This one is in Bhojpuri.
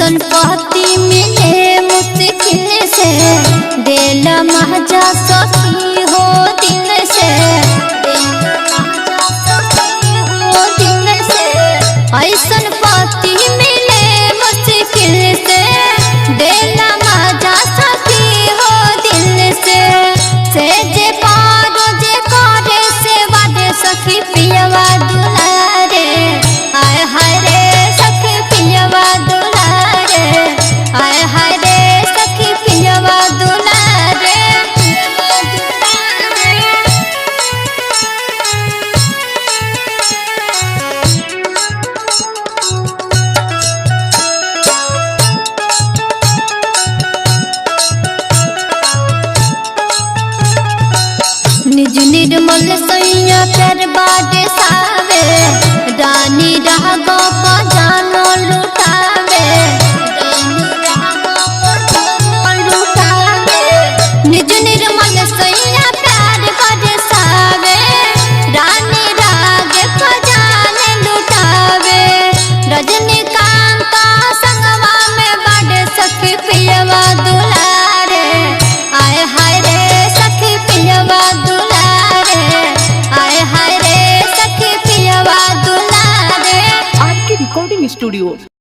ऐसन पति मिले मुश्किल से, दिल महजा सखी हो दिल से, ऐसन पति मिले मुश्किल से, दिल महजा सखी हो दिल से जे पारो जे करे से वादे सखी पियवा दुलारे, आय हाय रे सखी पियवा दुलारे, आय हाय रे सखी पियवा दुलारे। निज निर्मल सैया प्यार बाटे सावे, रानी रागो को जानो लुटावे, निज निर्मल सैया प्यार बाटे सावे, रानी राग को जाने लुटावे। रजनीकांत संगवा में बाटे सखी पियवा दुलारे, आय हाय रे सखी पियवा दुलारे, आय हाय रे सखी पियवा दुलारे। आपके रिकॉर्डिंग स्टूडियो